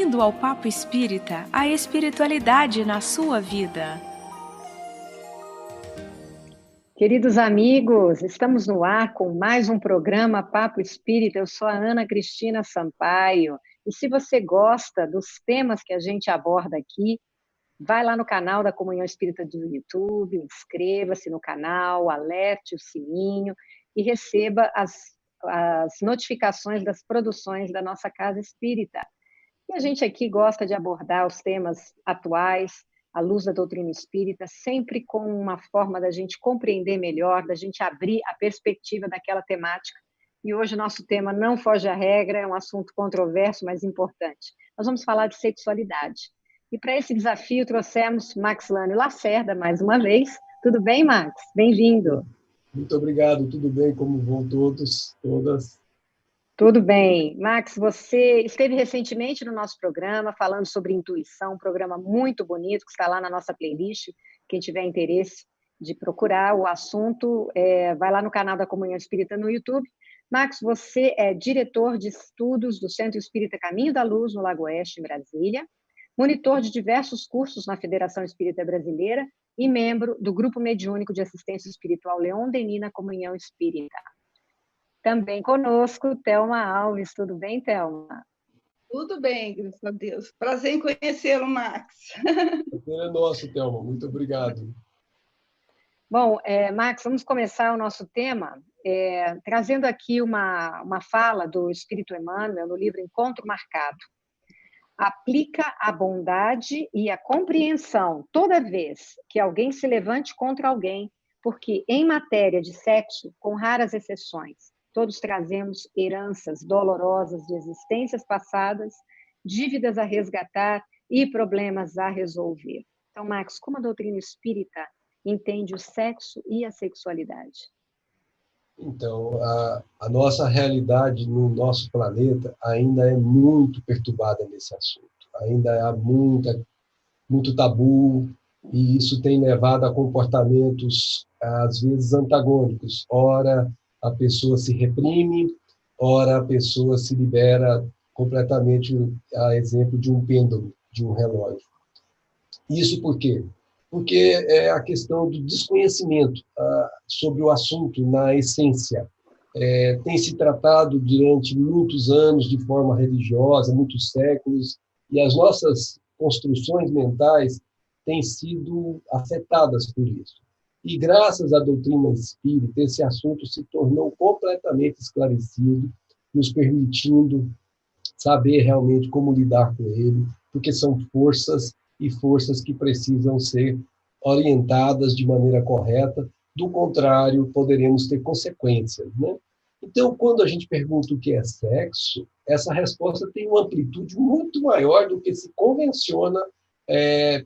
Bem-vindo ao Papo Espírita, a espiritualidade na sua vida. Queridos amigos, estamos no ar com mais um programa Papo Espírita. Eu sou a Ana Cristina Sampaio. E se você gosta dos temas que a gente aborda aqui, vai lá no canal da Comunhão Espírita do YouTube, inscreva-se no canal, alerte o sininho e receba as notificações das produções da nossa Casa Espírita. E a gente aqui gosta de abordar os temas atuais, à luz da doutrina espírita, sempre com uma forma da gente compreender melhor, da gente abrir a perspectiva daquela temática. E hoje o nosso tema não foge à regra, é um assunto controverso, mas importante. Nós vamos falar de sexualidade. E para esse desafio trouxemos Max Lânio Lacerda, mais uma vez. Tudo bem, Max? Bem-vindo. Muito obrigado, tudo bem? Como vão todos, todas? Tudo bem. Max, você esteve recentemente no nosso programa falando sobre intuição, um programa muito bonito que está lá na nossa playlist. Quem tiver interesse de procurar o assunto, vai lá no canal da Comunhão Espírita no YouTube. Max, você é diretor de estudos do Centro Espírita Caminho da Luz, no Lago Oeste, em Brasília, monitor de diversos cursos na Federação Espírita Brasileira e membro do Grupo Mediúnico de Assistência Espiritual Leon Denis na Comunhão Espírita. Também conosco, Thelma Alves. Tudo bem, Thelma? Tudo bem, graças a Deus. Prazer em conhecê-lo, Max. Prazer é nosso, Thelma. Muito obrigado. Bom, Max, vamos começar o nosso tema trazendo aqui uma fala do Espírito Emmanuel no livro Encontro Marcado. Aplica a bondade e a compreensão toda vez que alguém se levante contra alguém, porque em matéria de sexo, com raras exceções, todos trazemos heranças dolorosas de existências passadas, dívidas a resgatar e problemas a resolver. Então, Max, como a doutrina espírita entende o sexo e a sexualidade? Então, a nossa realidade no nosso planeta ainda é muito perturbada nesse assunto. Ainda há muito tabu, e isso tem levado a comportamentos, às vezes, antagônicos. Ora, a pessoa se reprime, ora, a pessoa se libera completamente, a exemplo de um pêndulo, de um relógio. Isso por quê? Porque é a questão do desconhecimento sobre o assunto na essência. Tem se tratado durante muitos anos de forma religiosa, muitos séculos, e as nossas construções mentais têm sido afetadas por isso. E graças à doutrina espírita, esse assunto se tornou completamente esclarecido, nos permitindo saber realmente como lidar com ele, porque são forças e forças que precisam ser orientadas de maneira correta, do contrário, poderemos ter consequências, né? Então, quando a gente pergunta o que é sexo, essa resposta tem uma amplitude muito maior do que se convenciona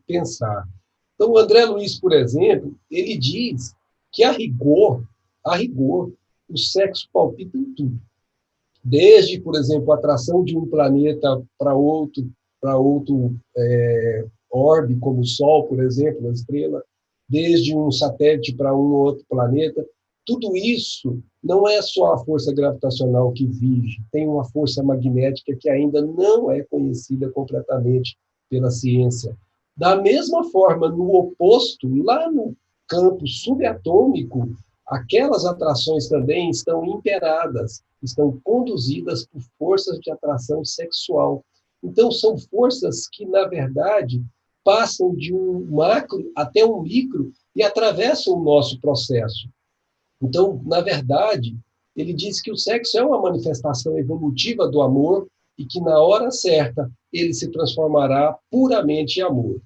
pensar. Então, o André Luiz, por exemplo, ele diz que, a rigor, o sexo palpita em tudo. Desde, por exemplo, a atração de um planeta para outro orbe, como o Sol, por exemplo, a estrela, desde um satélite para um outro planeta. Tudo isso não é só a força gravitacional que vige, tem uma força magnética que ainda não é conhecida completamente pela ciência. Da mesma forma, no oposto, lá no campo subatômico, aquelas atrações também estão imperadas, estão conduzidas por forças de atração sexual. Então, são forças que, na verdade, passam de um macro até um micro e atravessam o nosso processo. Então, na verdade, ele diz que o sexo é uma manifestação evolutiva do amor e que, na hora certa, ele se transformará puramente em amor.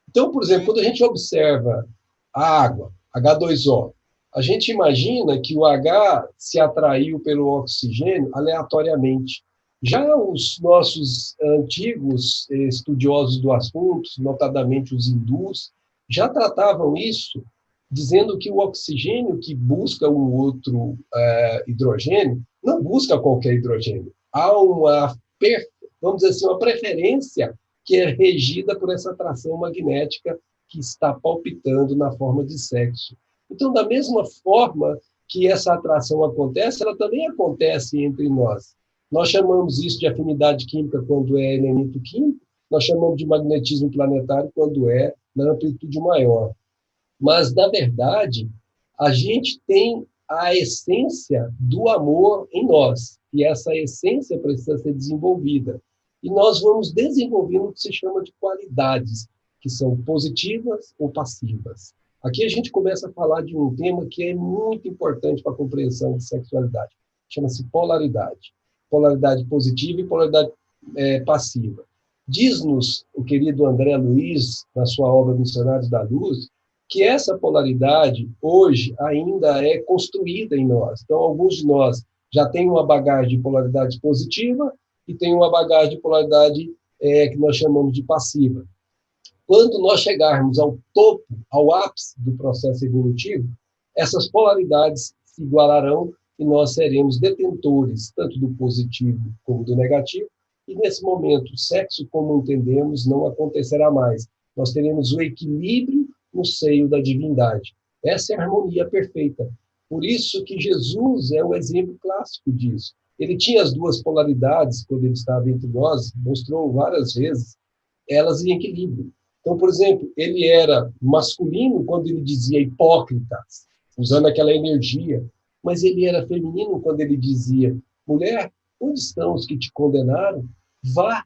Então, por exemplo, quando a gente observa a água, H2O, a gente imagina que o H se atraiu pelo oxigênio aleatoriamente. Já os nossos antigos estudiosos do assunto, notadamente os hindus, já tratavam isso, dizendo que o oxigênio que busca um outro hidrogênio, não busca qualquer hidrogênio. Há vamos dizer assim, uma preferência que é regida por essa atração magnética que está palpitando na forma de sexo. Então, da mesma forma que essa atração acontece, ela também acontece entre nós. Nós chamamos isso de afinidade química quando é elemento químico, nós chamamos de magnetismo planetário quando é na amplitude maior. Mas, na verdade, a gente tem a essência do amor em nós, e essa essência precisa ser desenvolvida. E nós vamos desenvolvendo o que se chama de qualidades, que são positivas ou passivas. Aqui a gente começa a falar de um tema que é muito importante para a compreensão de sexualidade. Chama-se polaridade. Polaridade positiva e polaridade passiva. Diz-nos o querido André Luiz, na sua obra Missionários da Luz, que essa polaridade, hoje, ainda é construída em nós. Então, alguns de nós já têm uma bagagem de polaridade positiva e têm uma bagagem de polaridade que nós chamamos de passiva. Quando nós chegarmos ao topo, ao ápice do processo evolutivo, essas polaridades se igualarão e nós seremos detentores tanto do positivo como do negativo, e nesse momento, o sexo, como entendemos, não acontecerá mais. Nós teremos o equilíbrio no seio da divindade. Essa é a harmonia perfeita. Por isso que Jesus é o exemplo clássico disso. Ele tinha as duas polaridades quando ele estava entre nós, mostrou várias vezes, elas em equilíbrio. Então, por exemplo, ele era masculino quando ele dizia hipócritas, usando aquela energia, mas ele era feminino quando ele dizia, mulher, onde estão os que te condenaram? Vá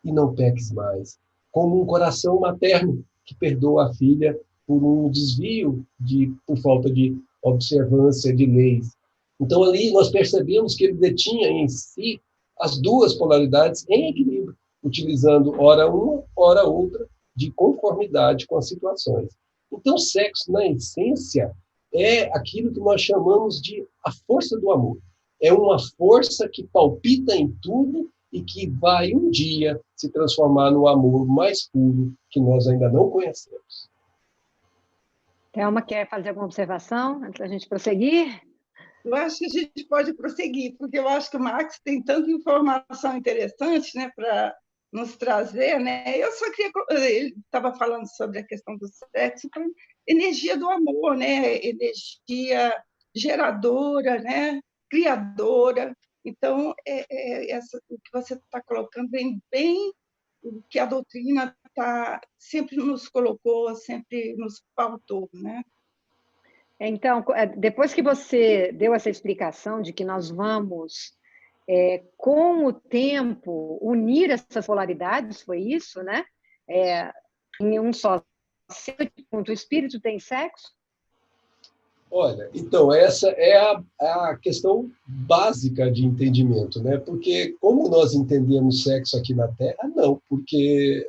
e não peques mais. Como um coração materno que perdoa a filha por um desvio, por falta de observância de leis. Então, ali nós percebemos que ele detinha em si as duas polaridades em equilíbrio, utilizando ora uma, ora outra, de conformidade com as situações. Então, sexo, na essência, é aquilo que nós chamamos de a força do amor. É uma força que palpita em tudo e que vai um dia se transformar no amor mais puro que nós ainda não conhecemos. Thelma, quer fazer alguma observação antes da gente prosseguir? Eu acho que a gente pode prosseguir, porque eu acho que o Max tem tanta informação interessante, né, para nos trazer, né? Eu só queria... Ele estava falando sobre a questão do sexo, energia do amor, né? Energia geradora, né? Criadora. Então, o que você está colocando vem bem o que a doutrina sempre nos colocou, sempre nos pautou, né? Então, depois que você deu essa explicação de que nós vamos, com o tempo, unir essas polaridades, foi isso, né? Em um só ser, o espírito tem sexo? Olha, então, essa é a questão básica de entendimento, né? Porque como nós entendemos sexo aqui na Terra, não, porque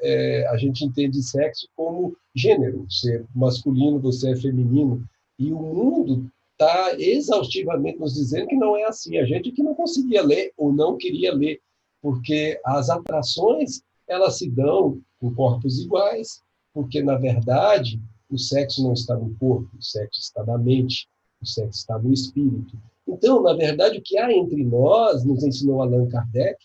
a gente entende sexo como gênero, você é masculino, você é feminino, e o mundo está exaustivamente nos dizendo que não é assim. A gente que não conseguia ler ou não queria ler, porque as atrações, elas se dão com corpos iguais, porque, na verdade, o sexo não está no corpo, o sexo está na mente, o sexo está no espírito. Então, na verdade, o que há entre nós, nos ensinou Allan Kardec,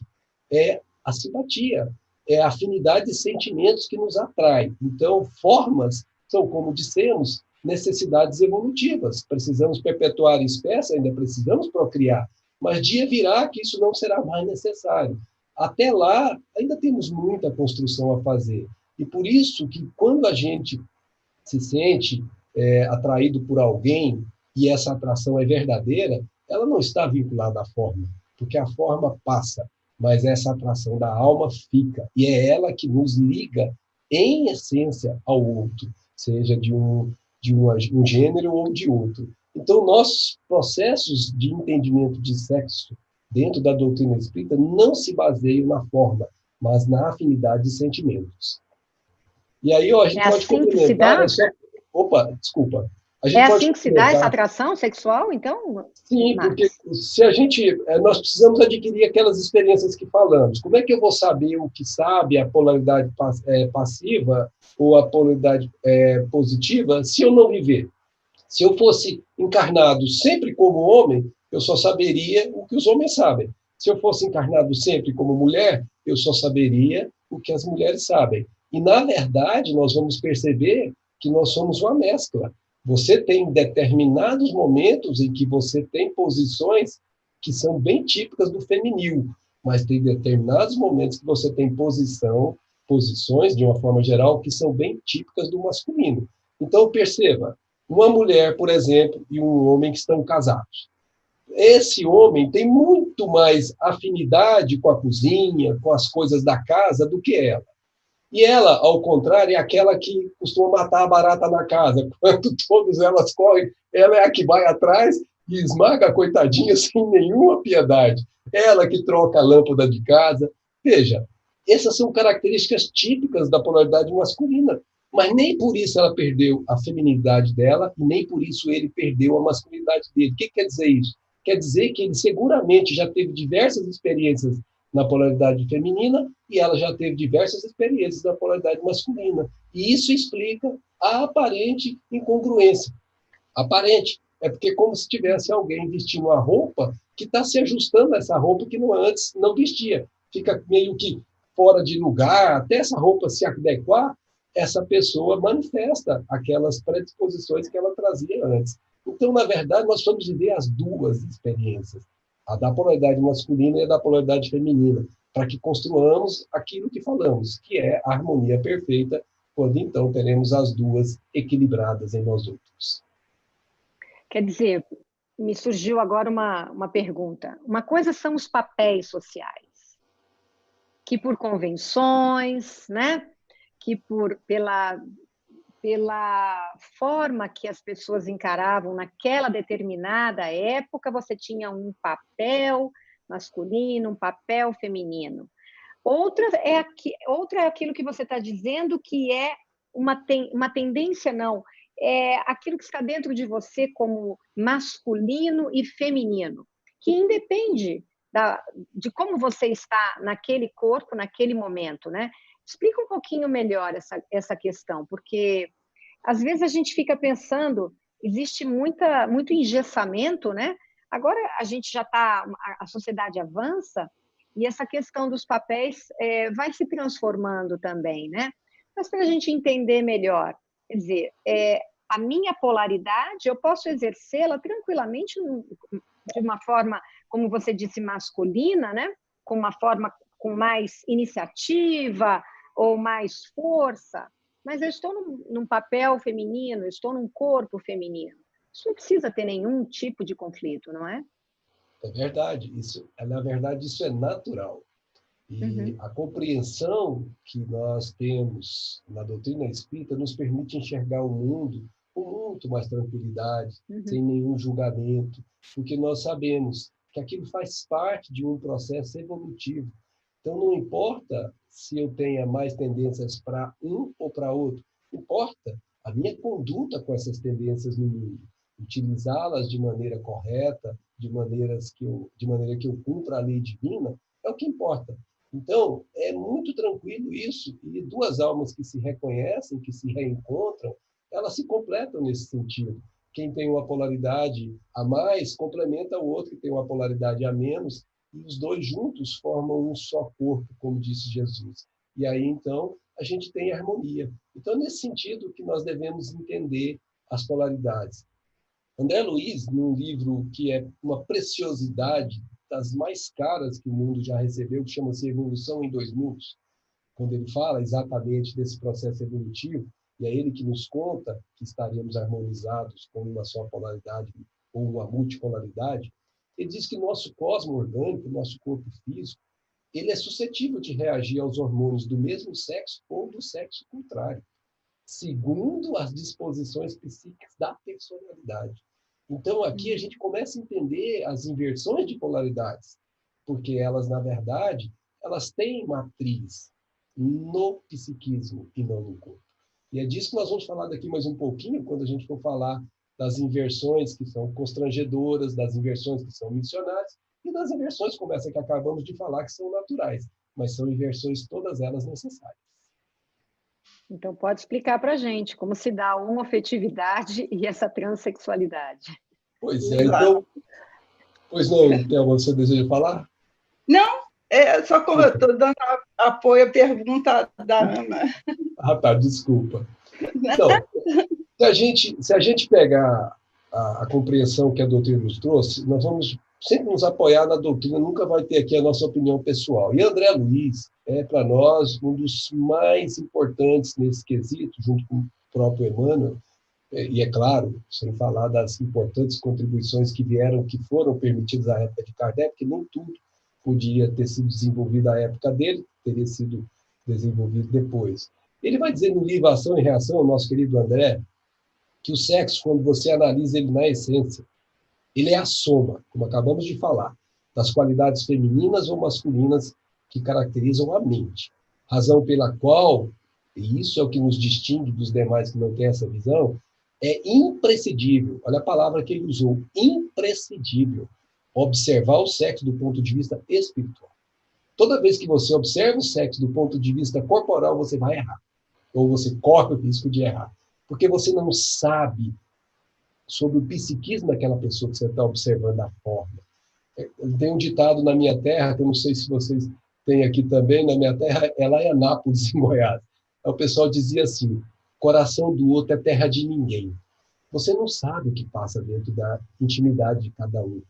é a simpatia, é a afinidade de sentimentos que nos atrai. Então, formas são, como dissemos, necessidades evolutivas. Precisamos perpetuar a espécie, ainda precisamos procriar, mas dia virá que isso não será mais necessário. Até lá, ainda temos muita construção a fazer. E por isso que, quando a gente se sente atraído por alguém e essa atração é verdadeira, ela não está vinculada à forma, porque a forma passa, mas essa atração da alma fica, e é ela que nos liga, em essência, ao outro, seja de um gênero ou de outro. Então, nossos processos de entendimento de sexo dentro da doutrina espírita não se baseiam na forma, mas na afinidade de sentimentos. E aí, a gente pode assim complementar... Opa, desculpa. Assim que se dá essa atração sexual, então? Sim, porque se nós precisamos adquirir aquelas experiências que falamos. Como é que eu vou saber o que sabe, a polaridade passiva ou a polaridade positiva, se eu não viver? Se eu fosse encarnado sempre como homem, eu só saberia o que os homens sabem. Se eu fosse encarnado sempre como mulher, eu só saberia o que as mulheres sabem. E, na verdade, nós vamos perceber que nós somos uma mescla. Você tem determinados momentos em que você tem posições que são bem típicas do feminil, mas tem determinados momentos que você tem posição posições, de uma forma geral, que são bem típicas do masculino. Então, perceba, uma mulher, por exemplo, e um homem que estão casados. Esse homem tem muito mais afinidade com a cozinha, com as coisas da casa, do que ela. E ela, ao contrário, é aquela que costuma matar a barata na casa. Quando todas elas correm, ela é a que vai atrás e esmaga a coitadinha sem nenhuma piedade. Ela que troca a lâmpada de casa. Veja, essas são características típicas da polaridade masculina. Mas nem por isso ela perdeu a feminilidade dela e nem por isso ele perdeu a masculinidade dele. O que quer dizer isso? Quer dizer que ele seguramente já teve diversas experiências na polaridade feminina e ela já teve diversas experiências na polaridade masculina. E isso explica a aparente incongruência. Aparente. É porque é como se tivesse alguém vestindo uma roupa que está se ajustando a essa roupa que antes não vestia. Fica meio que fora de lugar, até essa roupa se adequar, essa pessoa manifesta aquelas predisposições que ela trazia antes. Então, na verdade, nós vamos viver as duas experiências, a da polaridade masculina e a da polaridade feminina, para que construamos aquilo que falamos, que é a harmonia perfeita, quando então teremos as duas equilibradas em nós outros. Quer dizer, me surgiu agora uma pergunta. Uma coisa são os papéis sociais, que por convenções, né? Que pela forma que as pessoas encaravam naquela determinada época, você tinha um papel masculino, um papel feminino. Outra é aquilo que você está dizendo, que é uma tendência, não, é aquilo que está dentro de você como masculino e feminino, que independe de como você está naquele corpo, naquele momento, né? Explica um pouquinho melhor essa questão, porque às vezes a gente fica pensando, existe muito engessamento, né? Agora a gente já está, a sociedade avança e essa questão dos papéis vai se transformando também, né? Mas para a gente entender melhor, quer dizer, a minha polaridade, eu posso exercê-la tranquilamente de uma forma, como você disse, masculina, né? Com uma forma com mais iniciativa ou mais força, mas eu estou num papel feminino, eu estou num corpo feminino. Isso não precisa ter nenhum tipo de conflito, não é? É verdade. Na verdade, isso é natural. E a compreensão que nós temos na doutrina espírita nos permite enxergar o mundo com muito mais tranquilidade, sem nenhum julgamento, porque nós sabemos que aquilo faz parte de um processo evolutivo. Então, não importa se eu tenha mais tendências para um ou para outro, importa a minha conduta com essas tendências no mundo, utilizá-las de maneira correta, de maneira que eu cumpra a lei divina, é o que importa. Então, é muito tranquilo isso, e duas almas que se reconhecem, que se reencontram, elas se completam nesse sentido. Quem tem uma polaridade a mais, complementa o outro que tem uma polaridade a menos, e os dois juntos formam um só corpo, como disse Jesus. E aí, então, a gente tem harmonia. Então, nesse sentido que nós devemos entender as polaridades. André Luiz, num livro que é uma preciosidade das mais caras que o mundo já recebeu, que chama-se Evolução em 2 Mundos, quando ele fala exatamente desse processo evolutivo, e é ele que nos conta que estaríamos harmonizados com uma só polaridade ou uma multipolaridade, ele diz que nosso cosmo orgânico, nosso corpo físico, ele é suscetível de reagir aos hormônios do mesmo sexo ou do sexo contrário, segundo as disposições psíquicas da personalidade. Então, aqui a gente começa a entender as inversões de polaridades, porque elas, na verdade, elas têm matriz no psiquismo e não no corpo. E é disso que nós vamos falar daqui mais um pouquinho, quando a gente for falar das inversões que são constrangedoras, das inversões que são missionárias, e das inversões, como essa que acabamos de falar, que são naturais, mas são inversões todas elas necessárias. Então, pode explicar para a gente como se dá a homoafetividade e essa transexualidade. Pois é, então... Pois não, Thelma, você deseja falar? Não, só como eu estou dando apoio à pergunta da Ana. Ah, tá, desculpa. Então, se a gente pegar a compreensão que a doutrina nos trouxe, nós vamos sempre nos apoiar na doutrina, nunca vai ter aqui a nossa opinião pessoal. E André Luiz é, para nós, um dos mais importantes nesse quesito, junto com o próprio Emmanuel, e é claro, sem falar das importantes contribuições que foram permitidas à época de Kardec, porque nem tudo podia ter sido desenvolvido à época dele, teria sido desenvolvido depois. Ele vai dizer no livro Ação e Reação, o nosso querido André, que o sexo, quando você analisa ele na essência, ele é a soma, como acabamos de falar, das qualidades femininas ou masculinas que caracterizam a mente. Razão pela qual, e isso é o que nos distingue dos demais que não têm essa visão, é imprescindível, olha a palavra que ele usou, imprescindível, observar o sexo do ponto de vista espiritual. Toda vez que você observa o sexo do ponto de vista corporal, você vai errar. Ou você corre o risco de errar. Porque você não sabe sobre o psiquismo daquela pessoa que você está observando a forma. Tem um ditado na minha terra, que eu não sei se vocês têm aqui também, na minha terra, é lá em Anápolis, em Goiás. O pessoal dizia assim, coração do outro é terra de ninguém. Você não sabe o que passa dentro da intimidade de cada um.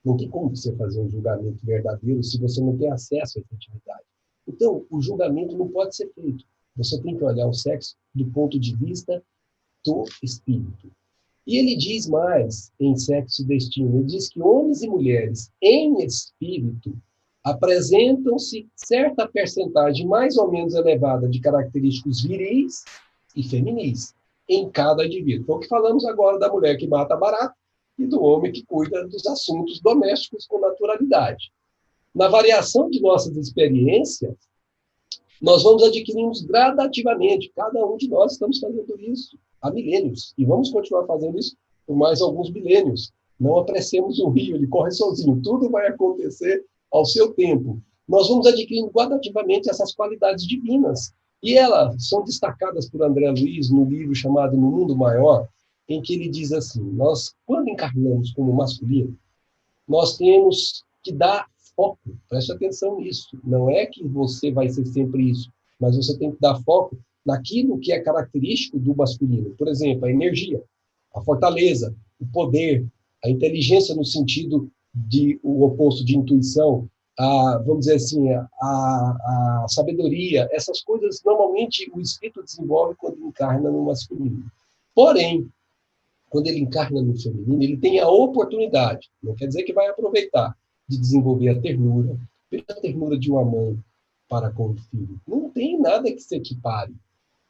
Não tem como você fazer um julgamento verdadeiro se você não tem acesso a essa intimidade. Então, o julgamento não pode ser feito. Você tem que olhar o sexo do ponto de vista do espírito. E ele diz mais em Sexo e Destino, ele diz que homens e mulheres em espírito apresentam-se certa percentagem mais ou menos elevada de característicos viris e feminis em cada indivíduo. Então, o que falamos agora da mulher que mata barato e do homem que cuida dos assuntos domésticos com naturalidade. Na variação de nossas experiências, nós vamos adquirindo gradativamente. Cada um de nós estamos fazendo isso há milênios. E vamos continuar fazendo isso por mais alguns milênios. Não apressemos o rio, ele corre sozinho. Tudo vai acontecer ao seu tempo. Nós vamos adquirindo gradativamente essas qualidades divinas. E elas são destacadas por André Luiz no livro chamado No Mundo Maior, em que ele diz assim, nós, quando encarnamos como masculino, nós temos que dar foco, preste atenção nisso, não é que você vai ser sempre isso, mas você tem que dar foco naquilo que é característico do masculino. Por exemplo, a energia, a fortaleza, o poder, a inteligência no sentido de o oposto de intuição, vamos dizer assim, a sabedoria, essas coisas normalmente o espírito desenvolve quando encarna no masculino. Porém, quando ele encarna no feminino, ele tem a oportunidade, não quer dizer que vai aproveitar, de desenvolver a ternura. Veja a ternura de uma mãe para com o filho. Não tem nada que se equipare.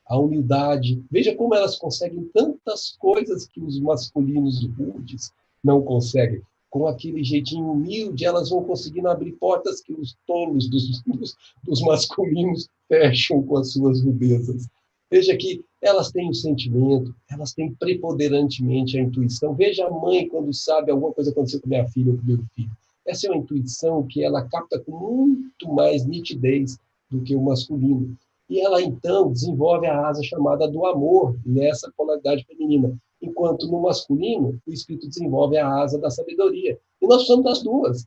A humildade. Veja como elas conseguem tantas coisas que os masculinos rudes não conseguem. Com aquele jeitinho humilde, elas vão conseguindo abrir portas que os tolos dos masculinos fecham com as suas rudezas. Veja que elas têm o sentimento, elas têm preponderantemente a intuição. Veja a mãe quando sabe alguma coisa aconteceu com minha filha ou com meu filho. Essa é uma intuição que ela capta com muito mais nitidez do que o masculino. E ela, então, desenvolve a asa chamada do amor nessa polaridade feminina. Enquanto no masculino, o espírito desenvolve a asa da sabedoria. E nós somos das duas.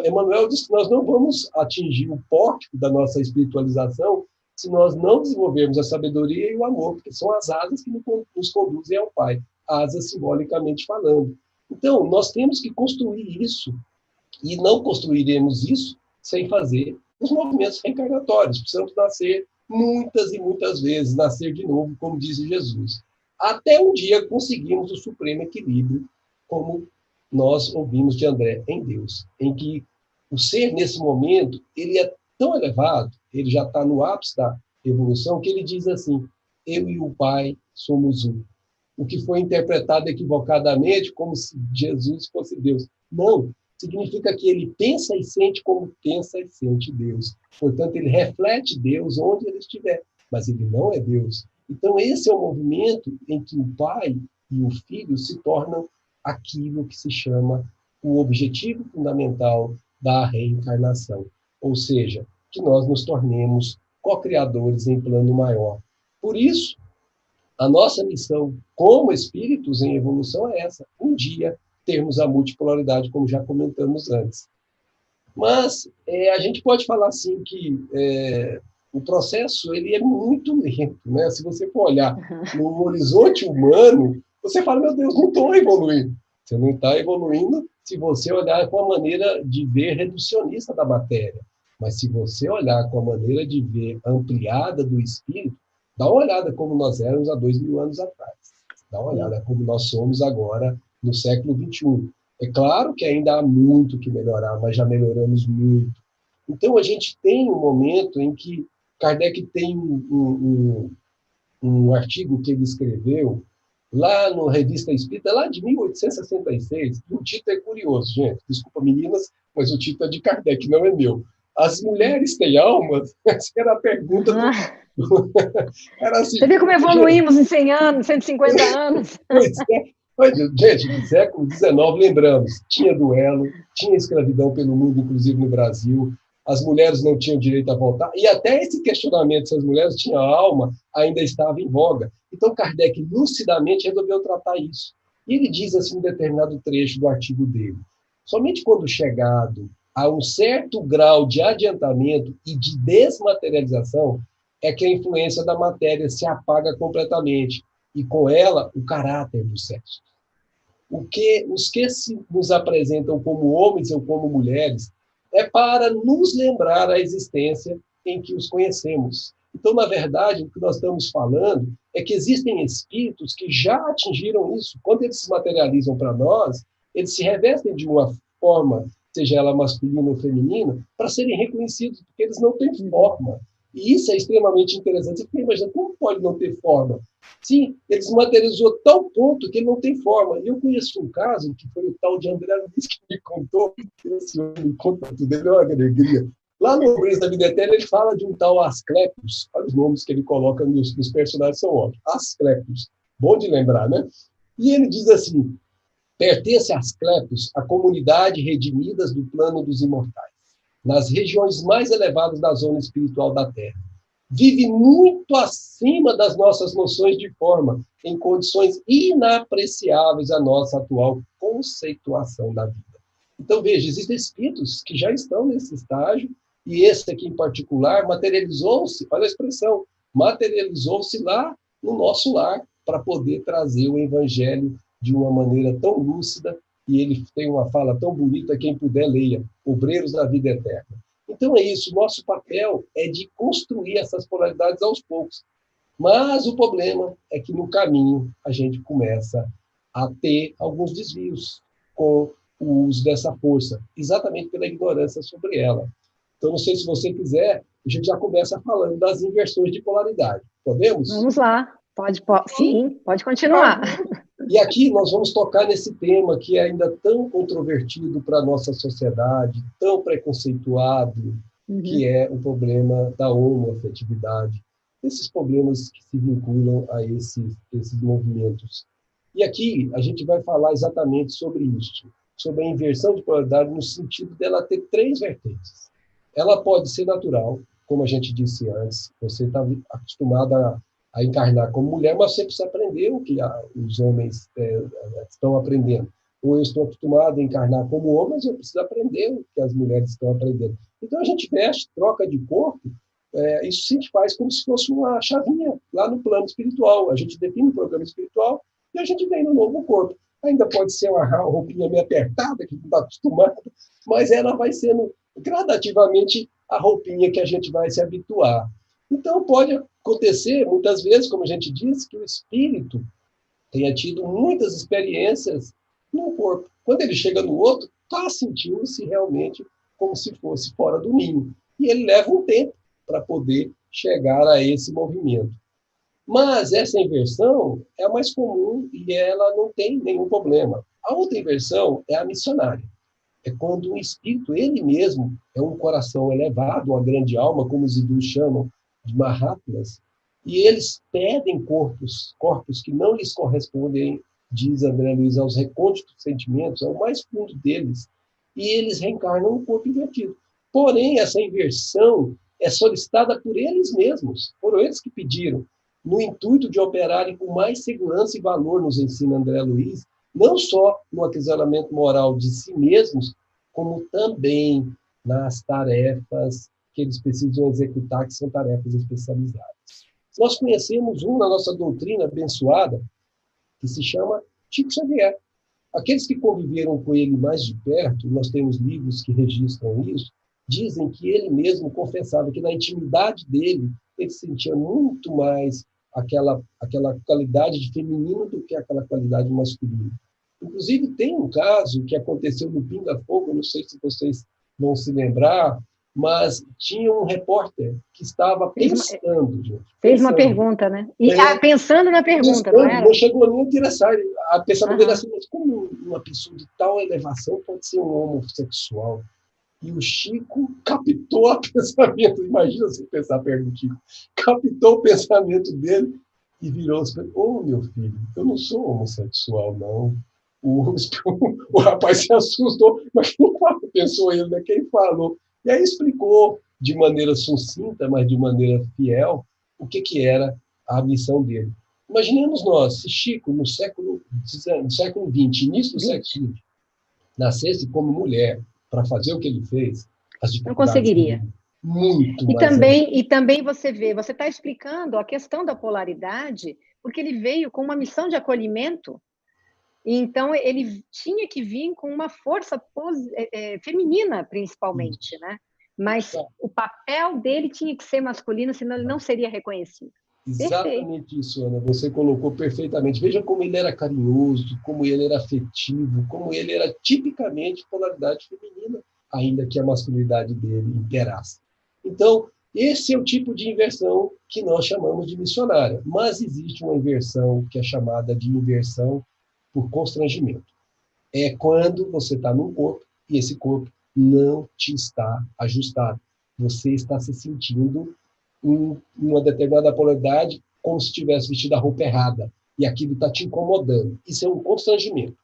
Emmanuel diz que nós não vamos atingir o pórtico da nossa espiritualização se nós não desenvolvermos a sabedoria e o amor, porque são as asas que nos conduzem ao Pai, asas simbolicamente falando. Então, nós temos que construir isso, e não construiremos isso sem fazer os movimentos reencarnatórios. Precisamos nascer muitas e muitas vezes, nascer de novo, como diz Jesus. Até um dia conseguimos o supremo equilíbrio, como nós ouvimos de André, em Deus, em que o ser, nesse momento, ele é tão elevado, ele já está no ápice da evolução, que ele diz assim, eu e o Pai somos um. O que foi interpretado equivocadamente como se Jesus fosse Deus. Não, significa que ele pensa e sente como pensa e sente Deus. Portanto, ele reflete Deus onde ele estiver, mas ele não é Deus. Então, esse é o movimento em que o Pai e o Filho se tornam aquilo que se chama o objetivo fundamental da reencarnação. Ou seja, que nós nos tornemos co-criadores em plano maior. Por isso, a nossa missão como espíritos em evolução é essa. Um dia termos a multipolaridade, como já comentamos antes. Mas a gente pode falar assim que o processo ele é muito lento, né? Se você for olhar no horizonte humano, você fala, meu Deus, não estou evoluindo. Você não está evoluindo se você olhar com a maneira de ver reducionista da matéria. Mas se você olhar com a maneira de ver ampliada do espírito, dá uma olhada como nós éramos há 2000 anos atrás. Dá uma olhada como nós somos agora no século XXI. É claro que ainda há muito que melhorar, mas já melhoramos muito. Então, a gente tem um momento em que Kardec tem um artigo que ele escreveu lá no Revista Espírita, lá de 1866. O título é curioso, gente. Desculpa, meninas, mas o título é de Kardec, não é meu. As mulheres têm alma? Essa era a pergunta do... Era assim, você vê como evoluímos em 100 anos, 150 anos. Pois é. Gente, do século XIX, lembramos, tinha duelo, tinha escravidão pelo mundo, inclusive no Brasil, as mulheres não tinham direito a votar, e até esse questionamento se as mulheres tinham alma ainda estava em voga. Então, Kardec lucidamente resolveu tratar isso. E ele diz assim, um determinado trecho do artigo dele: somente quando chegado a um certo grau de adiantamento e de desmaterialização é que a influência da matéria se apaga completamente, e com ela o caráter do sexo. Os que nos apresentam como homens ou como mulheres é para nos lembrar a existência em que os conhecemos. Então, na verdade, o que nós estamos falando é que existem espíritos que já atingiram isso. Quando eles se materializam para nós, eles se revestem de uma forma, seja ela masculina ou feminina, para serem reconhecidos, porque eles não têm forma. E isso é extremamente interessante. Você fica imaginando, como pode não ter forma? Sim, ele se materializou a tal ponto que ele não tem forma. E eu conheço um caso, que foi o tal de André Luiz, que me contou, esse homem me conta tudo, ele é uma alegria. Lá no Obreiros da Vida Eterna, ele fala de um tal Asclepios. Olha os nomes que ele coloca nos personagens, são ótimos. Asclepios, bom de lembrar, né? E ele diz assim: pertence a Asclepios a comunidade redimidas do plano dos imortais, nas regiões mais elevadas da zona espiritual da Terra. Vive muito acima das nossas noções de forma, em condições inapreciáveis à nossa atual conceituação da vida. Então, veja, existem espíritos que já estão nesse estágio, e esse aqui em particular materializou-se, olha a expressão, materializou-se lá no nosso lar, para poder trazer o evangelho de uma maneira tão lúcida, e ele tem uma fala tão bonita, quem puder leia, Obreiros da Vida Eterna. Então é isso, nosso papel é de construir essas polaridades aos poucos. Mas o problema é que no caminho a gente começa a ter alguns desvios com o uso dessa força, exatamente pela ignorância sobre ela. Então, não sei se você quiser, a gente já começa falando das inversões de polaridade. Podemos? Vamos lá. Sim, pode continuar. E aqui nós vamos tocar nesse tema que é ainda tão controvertido para a nossa sociedade, tão preconceituado, que é o problema da homoafetividade, esses problemas que se vinculam a esses movimentos. E aqui a gente vai falar exatamente sobre isso, sobre a inversão de polaridade no sentido dela ter três vertentes. Ela pode ser natural, como a gente disse antes, você está acostumado a encarnar como mulher, mas você precisa aprender o que os homens estão aprendendo. Ou eu estou acostumado a encarnar como homem, mas eu preciso aprender o que as mulheres estão aprendendo. Então, a gente veste, troca de corpo, isso se faz como se fosse uma chavinha lá no plano espiritual. A gente define o programa espiritual e a gente vem no novo corpo. Ainda pode ser uma roupinha meio apertada, que não está acostumado, mas ela vai sendo gradativamente a roupinha que a gente vai se habituar. Então, pode acontecer, muitas vezes, como a gente diz, que o espírito tenha tido muitas experiências no corpo. Quando ele chega no outro, está sentindo-se realmente como se fosse fora do ninho. E ele leva um tempo para poder chegar a esse movimento. Mas essa inversão é a mais comum e ela não tem nenhum problema. A outra inversão é a missionária. É quando um espírito, ele mesmo, é um coração elevado, uma grande alma, como os hindus chamam, de Mahatmas, e eles pedem corpos que não lhes correspondem, diz André Luiz, aos recônditos sentimentos, ao mais fundo deles, e eles reencarnam um corpo invertido. Porém, essa inversão é solicitada por eles mesmos, foram eles que pediram, no intuito de operarem com mais segurança e valor, nos ensina André Luiz, não só no acrisolamento moral de si mesmos, como também nas tarefas que eles precisam executar, que são tarefas especializadas. Nós conhecemos um na nossa doutrina abençoada, que se chama Chico Xavier. Aqueles que conviveram com ele mais de perto, nós temos livros que registram isso, dizem que ele mesmo confessava que na intimidade dele, ele sentia muito mais aquela qualidade de feminino do que aquela qualidade masculina. Inclusive, tem um caso que aconteceu no Pinga Fogo, não sei se vocês vão se lembrar, mas tinha um repórter que estava pensando, gente. Fez uma pergunta, né? E pensando na pergunta, não era? Não chegou nem a interessar. A pensamento dele assim, mas como uma pessoa de tal elevação pode ser um homossexual? E o Chico captou o pensamento, imagina você pensar perto do Chico, captou o pensamento dele e virou-se para ele: ô, meu filho, eu não sou homossexual, não. O rapaz se assustou, mas quem pensou ele, né? Quem falou? E aí explicou de maneira sucinta, mas de maneira fiel, o que era a missão dele. Imaginemos nós, se Chico, no século XX, início do século XX, nascesse como mulher para fazer o que ele fez, as dificuldades... Não conseguiria. Muito e mais... também você está explicando a questão da polaridade, porque ele veio com uma missão de acolhimento, então ele tinha que vir com uma força feminina, principalmente, né? Mas o papel dele tinha que ser masculino, senão ele não seria reconhecido. Exatamente Perfeito. isso, Ana, você colocou perfeitamente. Veja como ele era carinhoso, como ele era afetivo, como ele era tipicamente polaridade feminina, ainda que a masculinidade dele imperasse. Então, esse é o tipo de inversão que nós chamamos de missionária. Mas existe uma inversão que é chamada de inversão por constrangimento. É quando você está num corpo e esse corpo não te está ajustado. Você está se sentindo uma determinada polaridade como se tivesse vestido a roupa errada. E aquilo está te incomodando. Isso é um constrangimento.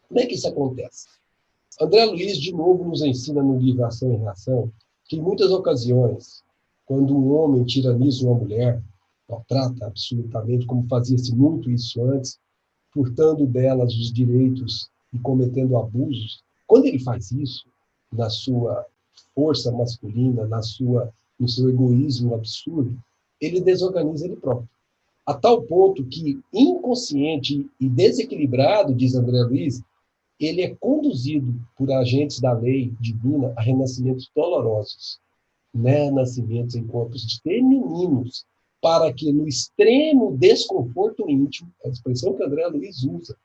Como é que isso acontece? André Luiz, de novo, nos ensina no livro Ação e Reação que, em muitas ocasiões, quando um homem tiraniza uma mulher, maltrata absolutamente, como fazia-se muito isso antes, furtando delas os direitos e cometendo abusos, quando ele faz isso, na sua força masculina, no seu egoísmo absurdo, ele desorganiza ele próprio. A tal ponto que, inconsciente e desequilibrado, diz André Luiz, ele é conduzido por agentes da lei divina a renascimentos dolorosos, né? Nascimentos em corpos femininos, para que, no extremo desconforto íntimo, a expressão que André Luiz usa,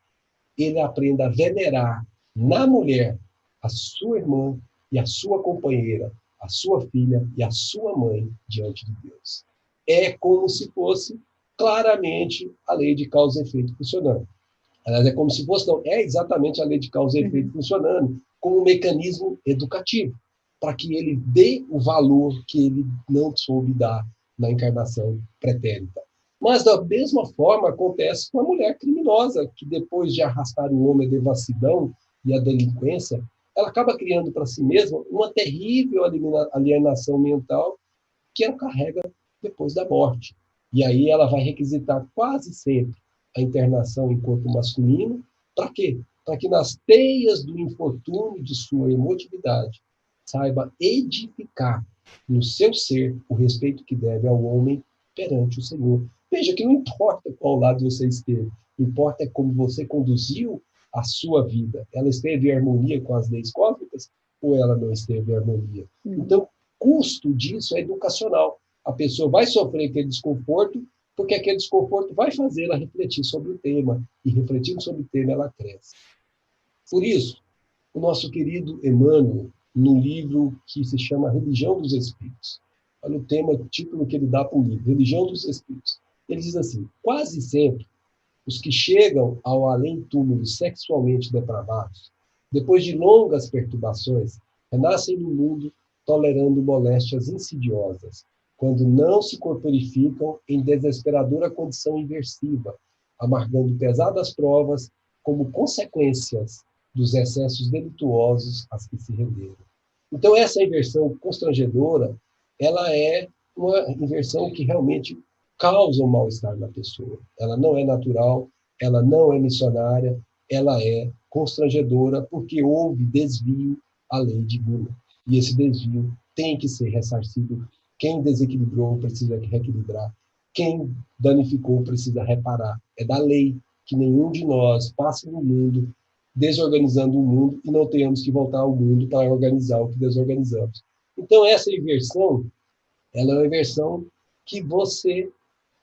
ele aprenda a venerar na mulher a sua irmã e a sua companheira, a sua filha e a sua mãe diante de Deus. É como se fosse claramente a lei de causa e efeito funcionando. Aliás, é como se fosse, não, é exatamente a lei de causa e efeito funcionando como um mecanismo educativo, para que ele dê o valor que ele não soube dar na encarnação pretérita. Mas, da mesma forma, acontece com a mulher criminosa, que depois de arrastar o homem à devassidão e à delinquência, ela acaba criando para si mesma uma terrível alienação mental que ela carrega depois da morte. E aí ela vai requisitar quase sempre a internação em corpo masculino. Para quê? Para que nas teias do infortúnio de sua emotividade saiba edificar no seu ser o respeito que deve ao homem perante o Senhor. Veja que não importa qual lado você esteve, importa é como você conduziu a sua vida. Ela esteve em harmonia com as leis cósmicas ou ela não esteve em harmonia? Então, o custo disso é educacional. A pessoa vai sofrer aquele desconforto, porque aquele desconforto vai fazê-la refletir sobre o tema, e refletindo sobre o tema, ela cresce. Por isso, o nosso querido Emmanuel, no livro que se chama Religião dos Espíritos, olha o tema, o título que ele dá para o livro, Religião dos Espíritos, ele diz assim: quase sempre, os que chegam ao além-túmulo sexualmente depravados, depois de longas perturbações, renascem no mundo tolerando moléstias insidiosas, quando não se corporificam em desesperadora condição inversiva, amargando pesadas provas como consequências dos excessos delituosos às que se renderam. Então, essa inversão constrangedora, ela é uma inversão que realmente causa um mal-estar na pessoa. Ela não é natural, ela não é missionária, ela é constrangedora porque houve desvio à lei divina. E esse desvio tem que ser ressarcido. Quem desequilibrou precisa reequilibrar. Quem danificou precisa reparar. É da lei que nenhum de nós passe no mundo desorganizando o mundo e não tenhamos que voltar ao mundo para organizar o que desorganizamos. Então, essa inversão, ela é uma inversão que você,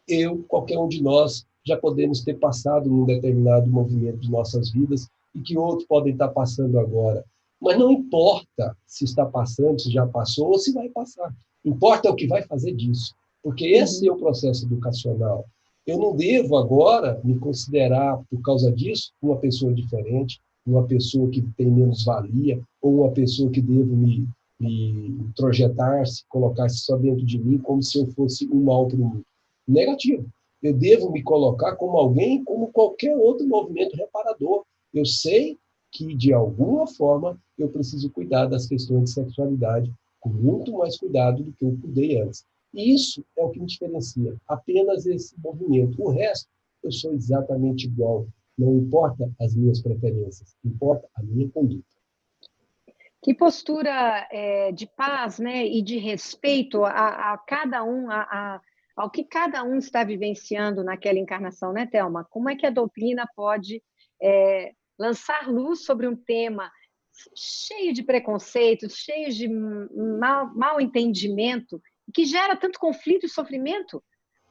eu, qualquer um de nós, já podemos ter passado num determinado movimento de nossas vidas e que outros podem estar passando agora. Mas não importa se está passando, se já passou ou se vai passar. Importa o que vai fazer disso, porque esse é o processo educacional. Eu não devo agora me considerar, por causa disso, uma pessoa diferente, uma pessoa que tem menos valia, ou uma pessoa que devo me introjetar-se, colocar-se só dentro de mim, como se eu fosse um mal para o mundo. Negativo. Eu devo me colocar como alguém, como qualquer outro movimento reparador. Eu sei que, de alguma forma, eu preciso cuidar das questões de sexualidade com muito mais cuidado do que eu cuidei antes. E isso é o que me diferencia, apenas esse movimento. O resto, eu sou exatamente igual. Não importa as minhas preferências, importa a minha conduta. Que postura de paz, né, e de respeito a cada um, ao que cada um está vivenciando naquela encarnação, né, Thelma? Como é que a doutrina pode lançar luz sobre um tema cheio de preconceitos, cheio de mal entendimento, que gera tanto conflito e sofrimento,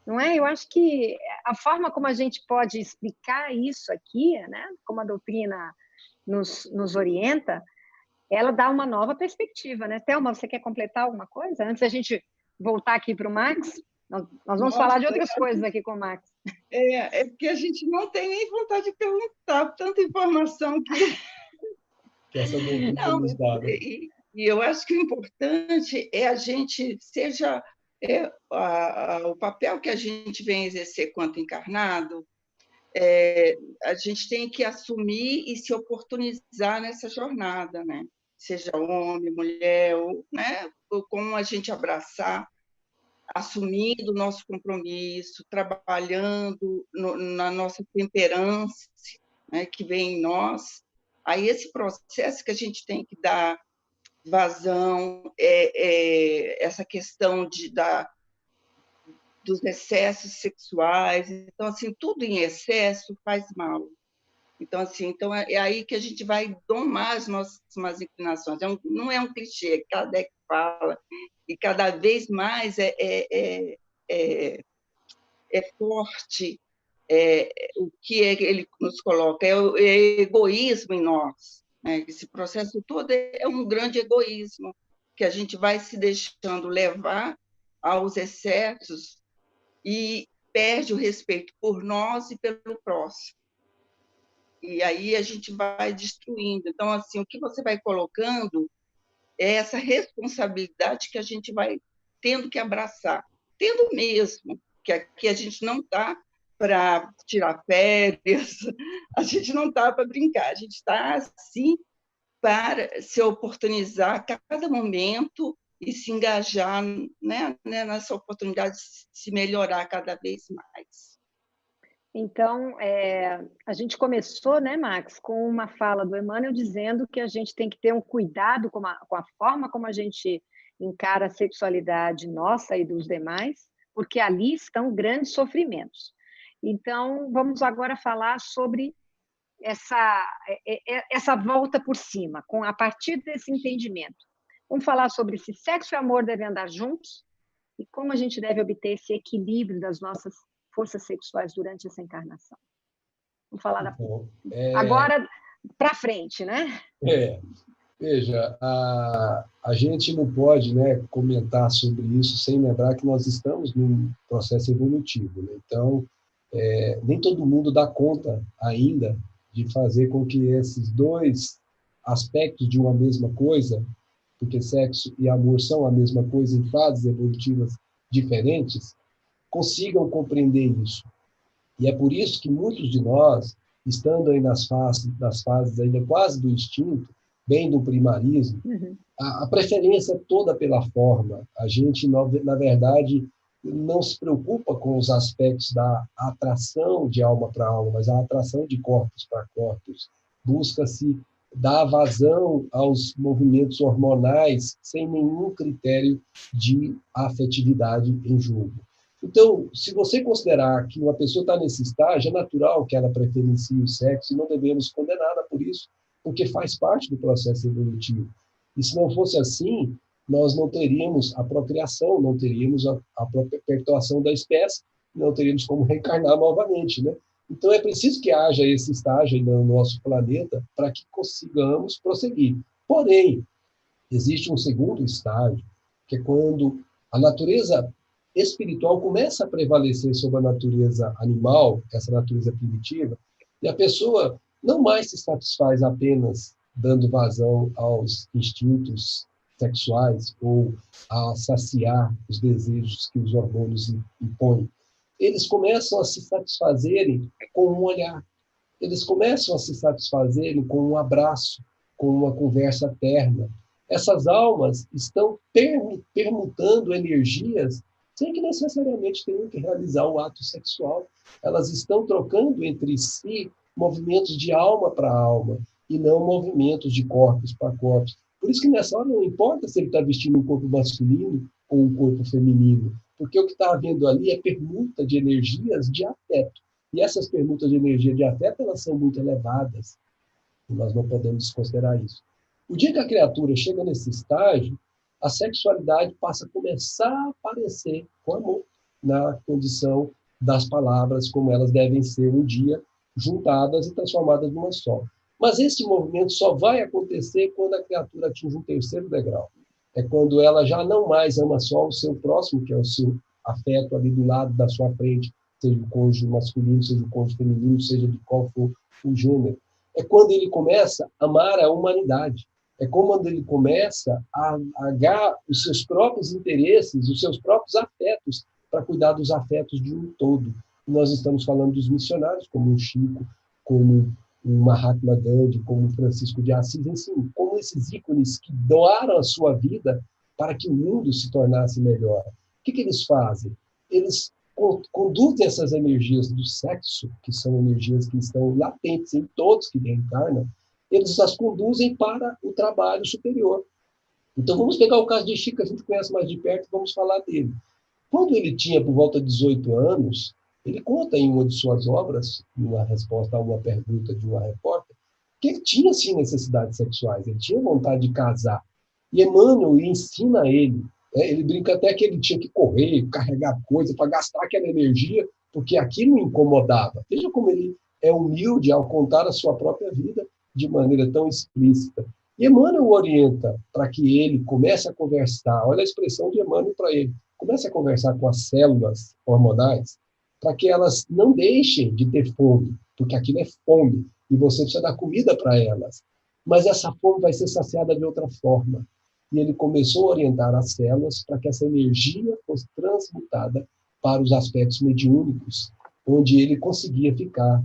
não é? Eu acho que a forma como a gente pode explicar isso aqui, né, como a doutrina nos orienta, ela dá uma nova perspectiva, né? Thelma, você quer completar alguma coisa? Antes da gente voltar aqui para o Max, nós vamos falar de outras coisas aqui com o Max. É porque a gente não tem nem vontade de perguntar, tanta informação que essa não, nos dá, né? e eu acho que o importante é a gente, seja o papel que a gente vem exercer quanto encarnado, a gente tem que assumir e se oportunizar nessa jornada, né? Seja homem, mulher, né? Como a gente abraçar, assumindo o nosso compromisso, trabalhando na nossa temperança, né, que vem em nós. Aí esse processo que a gente tem que dar vazão, essa questão dos excessos sexuais. Então, assim, tudo em excesso faz mal. Então, assim, é aí que a gente vai domar as nossas más inclinações. Não é um clichê, Kardec fala, e cada vez mais é forte o que ele nos coloca, é o egoísmo em nós. Né? Esse processo todo é um grande egoísmo, que a gente vai se deixando levar aos excessos e perde o respeito por nós e pelo próximo. E aí a gente vai destruindo. Então, assim, o que você vai colocando é essa responsabilidade que a gente vai tendo que abraçar, tendo mesmo, que aqui a gente não está para tirar férias, a gente não está para brincar, a gente está, sim, para se oportunizar a cada momento e se engajar, né, nessa oportunidade de se melhorar cada vez mais. Então, a gente começou, né, Max, com uma fala do Emmanuel dizendo que a gente tem que ter um cuidado com a forma como a gente encara a sexualidade nossa e dos demais, porque ali estão grandes sofrimentos. Então, vamos agora falar sobre essa volta por cima, a partir desse entendimento. Vamos falar sobre se sexo e amor devem andar juntos e como a gente deve obter esse equilíbrio das nossas forças sexuais durante essa encarnação. Vamos falar agora para frente, né? Veja, a gente não pode, né, comentar sobre isso sem lembrar que nós estamos num processo evolutivo. Né? Então, nem todo mundo dá conta ainda de fazer com que esses dois aspectos de uma mesma coisa, porque sexo e amor são a mesma coisa em fases evolutivas diferentes, consigam compreender isso. E é por isso que muitos de nós, estando aí nas fases ainda quase do instinto, bem do primarismo, a preferência é toda pela forma. A gente, na verdade, não se preocupa com os aspectos da atração de alma para alma, mas a atração de corpos para corpos. Busca-se dar vazão aos movimentos hormonais sem nenhum critério de afetividade em jogo. Então, se você considerar que uma pessoa está nesse estágio, é natural que ela preferencie o sexo e não devemos condená-la por isso, porque faz parte do processo evolutivo. E se não fosse assim, nós não teríamos a procriação, não teríamos a perpetuação da espécie, não teríamos como reencarnar novamente, né? Então, é preciso que haja esse estágio no nosso planeta para que consigamos prosseguir. Porém, existe um segundo estágio, que é quando a natureza espiritual começa a prevalecer sobre a natureza animal, essa natureza primitiva, e a pessoa não mais se satisfaz apenas dando vazão aos instintos sexuais ou a saciar os desejos que os hormônios impõem. Eles começam a se satisfazerem com um olhar, eles começam a se satisfazerem com um abraço, com uma conversa terna. Essas almas estão permutando energias sem que necessariamente tenham que realizar o ato sexual. Elas estão trocando entre si movimentos de alma para alma e não movimentos de corpos para corpos. Por isso que nessa hora não importa se ele está vestindo um corpo masculino ou um corpo feminino, porque o que está havendo ali é permuta de energias de afeto. E essas permutas de energia de afeto, elas são muito elevadas. E nós não podemos desconsiderar isso. O dia que a criatura chega nesse estágio, a sexualidade passa a começar a aparecer com amor, na condição das palavras como elas devem ser um dia, juntadas e transformadas numa só. Mas esse movimento só vai acontecer quando a criatura atinge um terceiro degrau. É quando ela já não mais ama só o seu próximo, que é o seu afeto ali do lado da sua frente, seja o cônjuge masculino, seja o cônjuge feminino, seja de qual for o gênero. É quando ele começa a amar a humanidade. É quando ele começa a agarrar os seus próprios interesses, os seus próprios afetos, para cuidar dos afetos de um todo. E nós estamos falando dos missionários, como o Chico, como o Mahatma Gandhi, como o Francisco de Assis, enfim, como esses ícones que doaram a sua vida para que o mundo se tornasse melhor. O que eles fazem? Eles conduzem essas energias do sexo, que são energias que estão latentes em todos que reencarnam, eles as conduzem para o trabalho superior. Então, vamos pegar o caso de Chico, que a gente conhece mais de perto, e vamos falar dele. Quando ele tinha por volta de 18 anos, ele conta em uma de suas obras, numa resposta a uma pergunta de uma repórter, que ele tinha, sim, necessidades sexuais, ele tinha vontade de casar. E Emmanuel ensina a ele, ele brinca até que ele tinha que correr, carregar coisa para gastar aquela energia, porque aquilo o incomodava. Veja como ele é humilde ao contar a sua própria vida de maneira tão explícita. E Emmanuel o orienta para que ele comece a conversar, olha a expressão de Emmanuel para ele, comece a conversar com as células hormonais, para que elas não deixem de ter fome, porque aquilo é fome, e você precisa dar comida para elas. Mas essa fome vai ser saciada de outra forma. E ele começou a orientar as células para que essa energia fosse transmutada para os aspectos mediúnicos, onde ele conseguia ficar.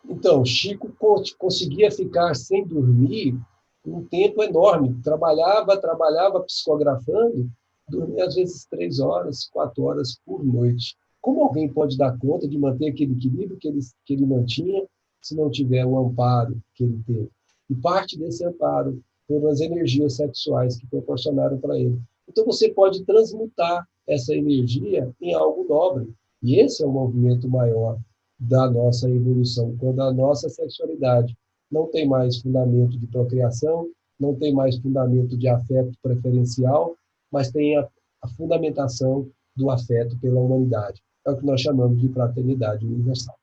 Então, Chico conseguia ficar sem dormir um tempo enorme. Trabalhava psicografando, dormia às vezes 3 horas, 4 horas por noite. Como alguém pode dar conta de manter aquele equilíbrio que ele mantinha se não tiver o amparo que ele teve? E parte desse amparo foram as energias sexuais que proporcionaram para ele. Então, você pode transmutar essa energia em algo nobre. E esse é o movimento maior da nossa evolução, quando a nossa sexualidade não tem mais fundamento de procriação, não tem mais fundamento de afeto preferencial, mas tem a fundamentação do afeto pela humanidade. É o que nós chamamos de fraternidade universal.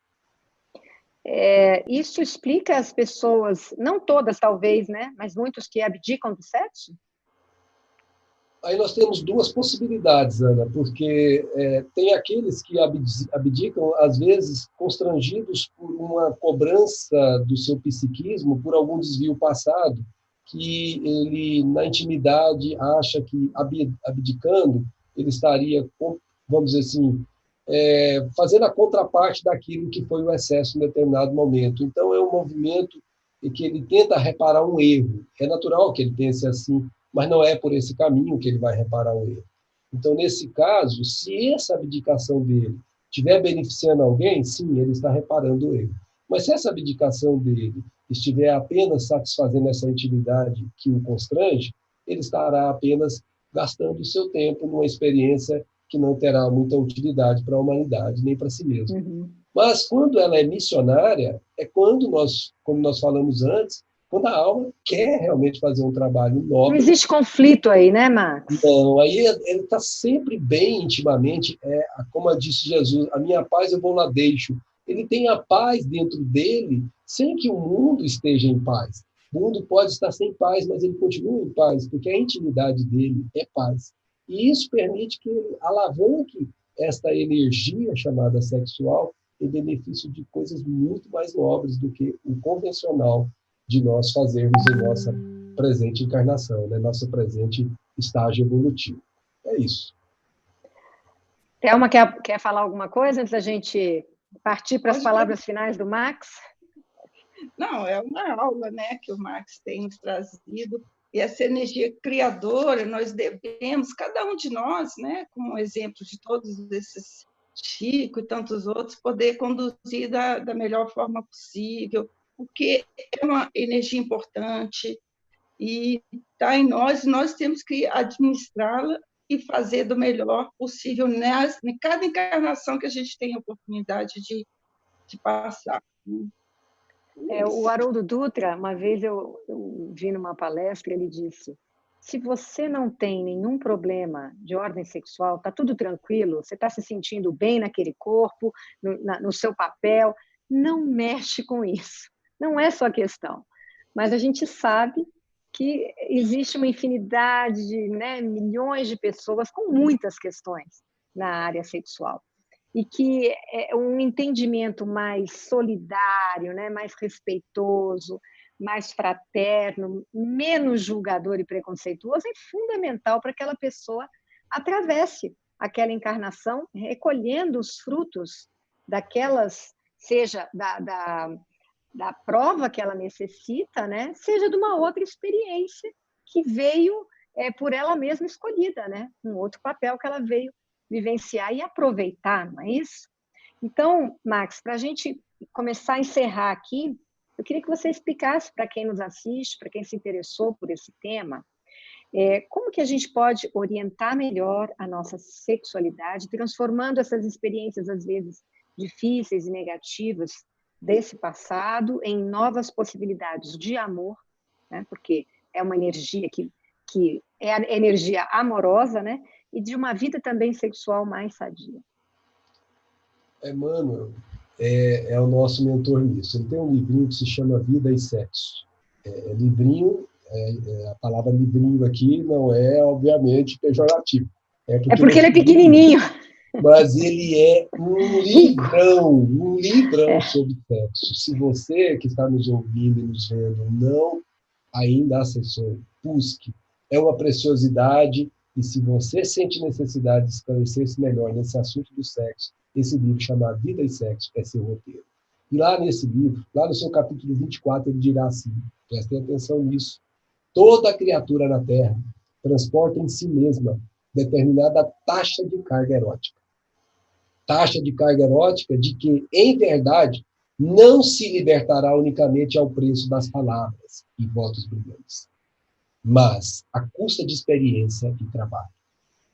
Isso explica as pessoas, não todas talvez, né, mas muitos que abdicam do sexo? Aí nós temos duas possibilidades, Ana, porque tem aqueles que abdicam, às vezes, constrangidos por uma cobrança do seu psiquismo, por algum desvio passado, que ele, na intimidade, acha que, abdicando, ele estaria, vamos dizer assim, fazendo a contraparte daquilo que foi o excesso em determinado momento. Então, é um movimento em que ele tenta reparar um erro. É natural que ele pense assim, mas não é por esse caminho que ele vai reparar o erro. Então, nesse caso, se essa abdicação dele estiver beneficiando alguém, sim, ele está reparando o erro. Mas se essa abdicação dele estiver apenas satisfazendo essa intimidade que o constrange, ele estará apenas gastando o seu tempo numa experiência que não terá muita utilidade para a humanidade, nem para si mesmo. Uhum. Mas quando ela é missionária, é quando nós, como nós falamos antes, quando a alma quer realmente fazer um trabalho Não nobre. existe conflito aí, né, Max? Não, aí ele está sempre bem intimamente, como disse Jesus, a minha paz eu vou lá deixo. Ele tem a paz dentro dele, sem que o mundo esteja em paz. O mundo pode estar sem paz, mas ele continua em paz, porque a intimidade dele é paz. E isso permite que ele alavanque esta energia chamada sexual em benefício de coisas muito mais nobres do que o convencional de nós fazermos em nossa presente encarnação, né? Nosso presente estágio evolutivo. É isso. Thelma, quer falar alguma coisa antes da gente partir para as palavras finais do Max? Não, é uma aula, né, que o Max tem nos trazido, e essa energia criadora, nós devemos, cada um de nós, né, como exemplo de todos esses Chico e tantos outros, poder conduzir da melhor forma possível, porque é uma energia importante e está em nós temos que administrá-la e fazer do melhor possível em cada encarnação que a gente tem a oportunidade de passar. O Haroldo Dutra, uma vez eu vi numa palestra, ele disse: se você não tem nenhum problema de ordem sexual, está tudo tranquilo, você está se sentindo bem naquele corpo, no seu papel, não mexe com isso. Não é só questão. Mas a gente sabe que existe uma infinidade de milhões de pessoas com muitas questões na área sexual. E que é um entendimento mais solidário, mais respeitoso, mais fraterno, menos julgador e preconceituoso é fundamental para que aquela pessoa atravesse aquela encarnação, recolhendo os frutos daquelas, seja da prova que ela necessita, seja de uma outra experiência que veio por ela mesma escolhida, um outro papel que ela veio vivenciar e aproveitar, não é isso? Então, Max, para a gente começar a encerrar aqui, eu queria que você explicasse para quem nos assiste, para quem se interessou por esse tema, como que a gente pode orientar melhor a nossa sexualidade, transformando essas experiências, às vezes, difíceis e negativas desse passado em novas possibilidades de amor, porque é uma energia que é a energia amorosa, e de uma vida também sexual mais sadia. Emmanuel é o nosso mentor nisso. Ele tem um livrinho que se chama Vida e Sexo. Livrinho, a palavra livrinho aqui não é, obviamente, pejorativo. Porque ele é pequenininho. Mas ele é um livrão sobre sexo. Se você que está nos ouvindo e nos vendo não ainda acessou, busque. É uma preciosidade. E se você sente necessidade de esclarecer-se melhor nesse assunto do sexo, esse livro chamado Vida e Sexo é seu roteiro. E lá nesse livro, lá no seu capítulo 24, ele dirá assim, prestem atenção nisso, toda criatura na Terra transporta em si mesma determinada taxa de carga erótica. Taxa de carga erótica de que, em verdade, não se libertará unicamente ao preço das palavras e votos brilhantes, mas à custa de experiência e trabalho.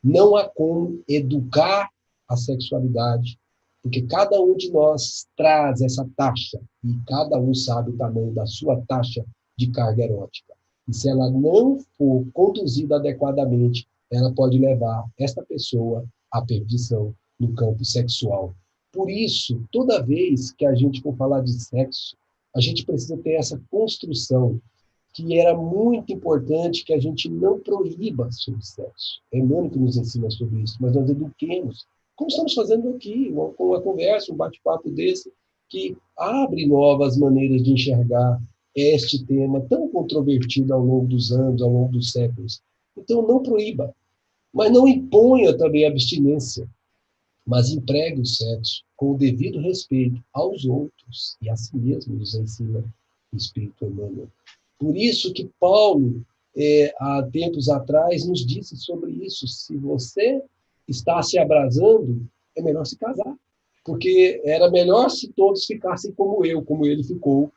Não há como educar a sexualidade, porque cada um de nós traz essa taxa, e cada um sabe o tamanho da sua taxa de carga erótica. E se ela não for conduzida adequadamente, ela pode levar esta pessoa à perdição no campo sexual. Por isso, toda vez que a gente for falar de sexo, a gente precisa ter essa construção que era muito importante que a gente não proíba sobre sexo. É Emmanuel que nos ensina sobre isso, mas nós eduquemos, como estamos fazendo aqui, uma conversa, um bate-papo desse, que abre novas maneiras de enxergar este tema tão controvertido ao longo dos anos, ao longo dos séculos. Então, não proíba, mas não imponha também a abstinência, mas empregue o sexo com o devido respeito aos outros e a si mesmo, nos ensina o Espírito Emmanuel. Por isso que Paulo, há tempos atrás, nos disse sobre isso. Se você está se abrasando, é melhor se casar. Porque era melhor se todos ficassem como ele ficou,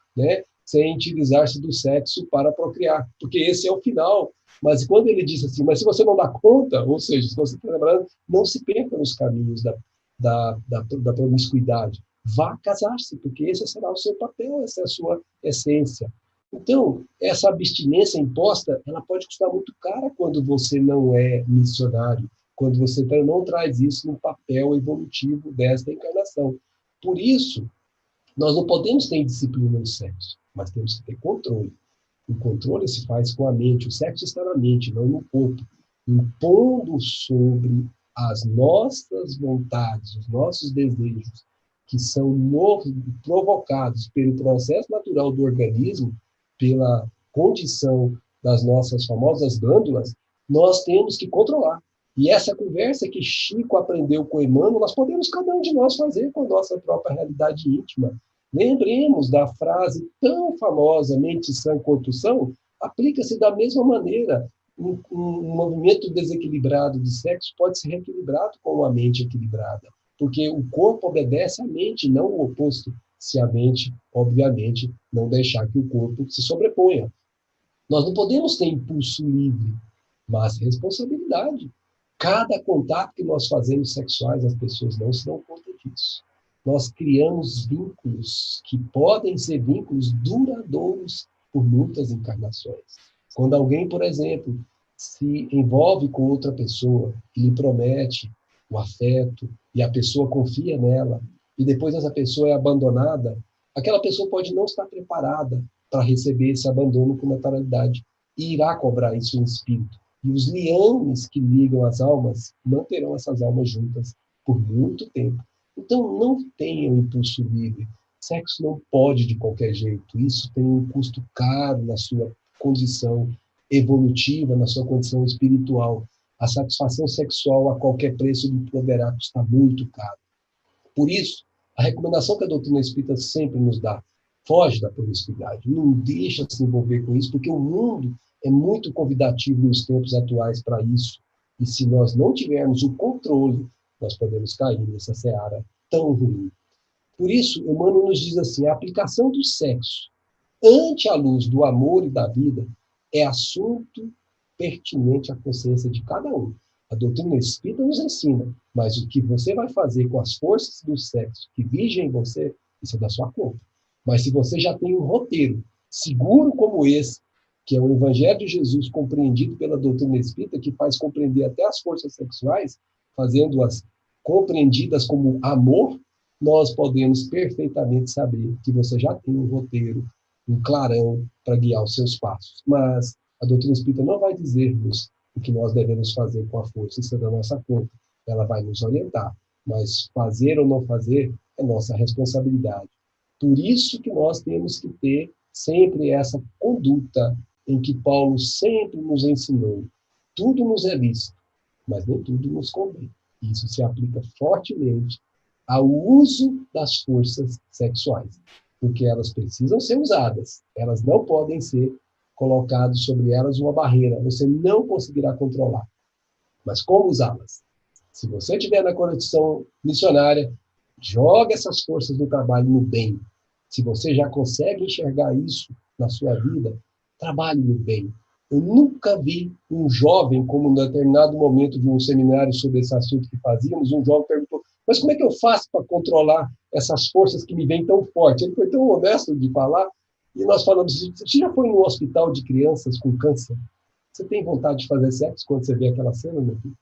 sem utilizar-se do sexo para procriar. Porque esse é o final Mas quando ele disse assim, mas se você não dá conta, ou seja, se você está trabalhando, não se perca nos caminhos da promiscuidade. Vá casar-se, porque esse será o seu papel, essa é a sua essência. Então, essa abstinência imposta, ela pode custar muito cara quando você não é missionário, quando você não traz isso no papel evolutivo desta encarnação. Por isso, nós não podemos ter disciplina no sexo, mas temos que ter controle. O controle se faz com a mente, o sexo está na mente, não no corpo, impondo sobre as nossas vontades, os nossos desejos, que são provocados pelo processo natural do organismo, pela condição das nossas famosas glândulas, nós temos que controlar. E essa conversa que Chico aprendeu com Emmanuel, nós podemos cada um de nós fazer com a nossa própria realidade íntima. Lembremos da frase tão famosa, mente sã, corpo são, aplica-se da mesma maneira. Um movimento desequilibrado de sexo pode ser reequilibrado com uma mente equilibrada, porque o corpo obedece à mente, não o oposto, se a mente, obviamente, não deixar que o corpo se sobreponha. Nós não podemos ter impulso livre, mas responsabilidade. Cada contato que nós fazemos sexuais, as pessoas não se dão conta disso. Nós criamos vínculos que podem ser vínculos duradouros por muitas encarnações. Quando alguém, por exemplo, se envolve com outra pessoa e lhe promete o afeto e a pessoa confia nela e depois essa pessoa é abandonada, aquela pessoa pode não estar preparada para receber esse abandono com naturalidade e irá cobrar isso em espírito. E os liames que ligam as almas manterão essas almas juntas por muito tempo. Então, não tenham impulso livre. Sexo não pode de qualquer jeito. Isso tem um custo caro na sua condição evolutiva, na sua condição espiritual. A satisfação sexual a qualquer preço lhe poderá custar muito caro. Por isso, a recomendação que a doutrina espírita sempre nos dá, foge da promiscuidade, não deixa se envolver com isso, porque o mundo é muito convidativo nos tempos atuais para isso. E se nós não tivermos o controle, nós podemos cair nessa seara tão ruim. Por isso, Emmanuel nos diz assim, a aplicação do sexo ante a luz do amor e da vida é assunto pertinente à consciência de cada um. A doutrina espírita nos ensina, mas o que você vai fazer com as forças do sexo que vigem em você, isso é da sua conta. Mas se você já tem um roteiro seguro como esse, que é o Evangelho de Jesus compreendido pela doutrina espírita, que faz compreender até as forças sexuais, fazendo-as compreendidas como amor, nós podemos perfeitamente saber que você já tem um roteiro, um clarão para guiar os seus passos. Mas a doutrina espírita não vai dizer-nos o que nós devemos fazer com a força, isso é da nossa conta. Ela vai nos orientar, mas fazer ou não fazer é nossa responsabilidade. Por isso que nós temos que ter sempre essa conduta em que Paulo sempre nos ensinou. Tudo nos é lícito, mas nem tudo nos convém. Isso se aplica fortemente ao uso das forças sexuais, porque elas precisam ser usadas. Elas não podem ser colocadas sobre elas uma barreira. Você não conseguirá controlar. Mas como usá-las? Se você estiver na condição missionária, joga essas forças do trabalho no bem. Se você já consegue enxergar isso na sua vida, trabalhe no bem. Eu nunca vi um jovem, como em determinado momento de um seminário sobre esse assunto que fazíamos, um jovem perguntou, mas como é que eu faço para controlar essas forças que me vêm tão forte? Ele foi tão honesto de falar, e nós falamos, você já foi num hospital de crianças com câncer? Você tem vontade de fazer sexo quando você vê aquela cena, meu filho?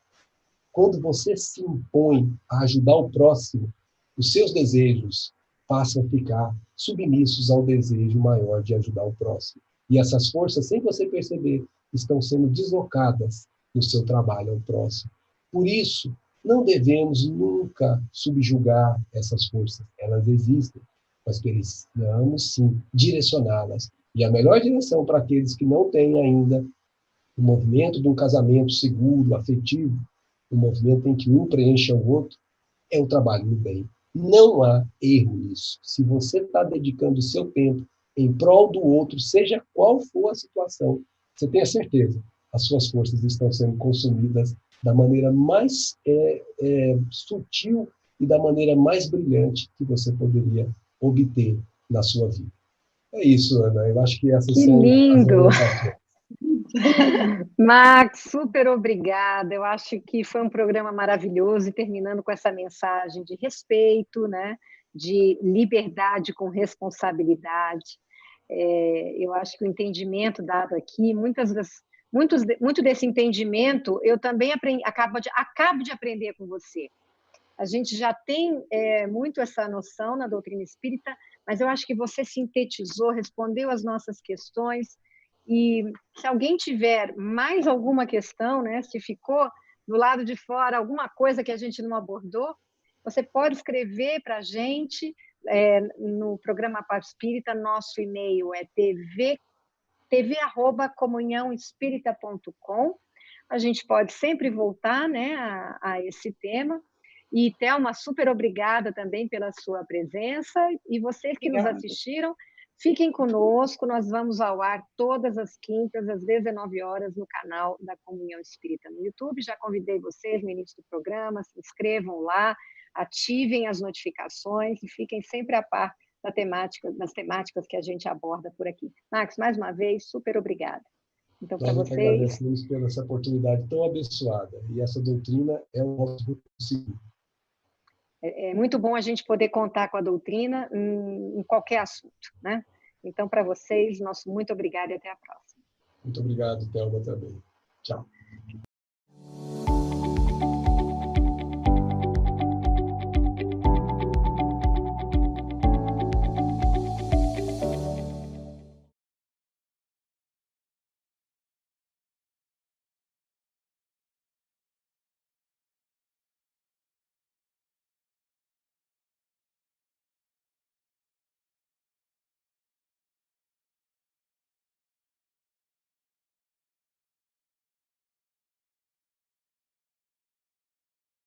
Quando você se impõe a ajudar o próximo, os seus desejos passam a ficar submissos ao desejo maior de ajudar o próximo. E essas forças, sem você perceber, estão sendo deslocadas no seu trabalho ao próximo. Por isso, não devemos nunca subjugar essas forças. Elas existem, mas precisamos, sim, direcioná-las. E a melhor direção para aqueles que não têm ainda o movimento de um casamento seguro, afetivo, o movimento em que um preencha o outro, é o trabalho no bem. Não há erro nisso. Se você está dedicando o seu tempo em prol do outro, seja qual for a situação, você tenha certeza, as suas forças estão sendo consumidas da maneira mais sutil e da maneira mais brilhante que você poderia obter na sua vida. É isso, Ana. Eu acho que essas Que são lindo! as orientações. Max, super obrigada. Eu acho que foi um programa maravilhoso e terminando com essa mensagem de respeito, né? De liberdade com responsabilidade. Eu acho que o entendimento dado aqui, muito desse entendimento, eu também acabo de aprender com você. A gente já tem muito essa noção na doutrina espírita, mas eu acho que você sintetizou, respondeu as nossas questões, e se alguém tiver mais alguma questão, né, se ficou do lado de fora alguma coisa que a gente não abordou, você pode escrever para a gente no programa Papo Espírita. Nosso e-mail é tv@comunhãoespírita.com. A gente pode sempre voltar, né, a esse tema. E, Thelma, super obrigada também pela sua presença. E vocês que nos assistiram, fiquem conosco. Nós vamos ao ar todas as quintas, às 19 horas, no canal da Comunhão Espírita no YouTube. Já convidei vocês no início do programa, se inscrevam lá, ativem as notificações e fiquem sempre a par das temáticas que a gente aborda por aqui. Max, mais uma vez, super obrigada. Então, para Nós que vocês... agradecemos pela essa oportunidade tão abençoada. E essa doutrina é o nosso possível. É muito bom a gente poder contar com a doutrina em qualquer assunto, né? Então, para vocês, nosso muito obrigado e até a próxima. Muito obrigado, Thelma, também. Tchau.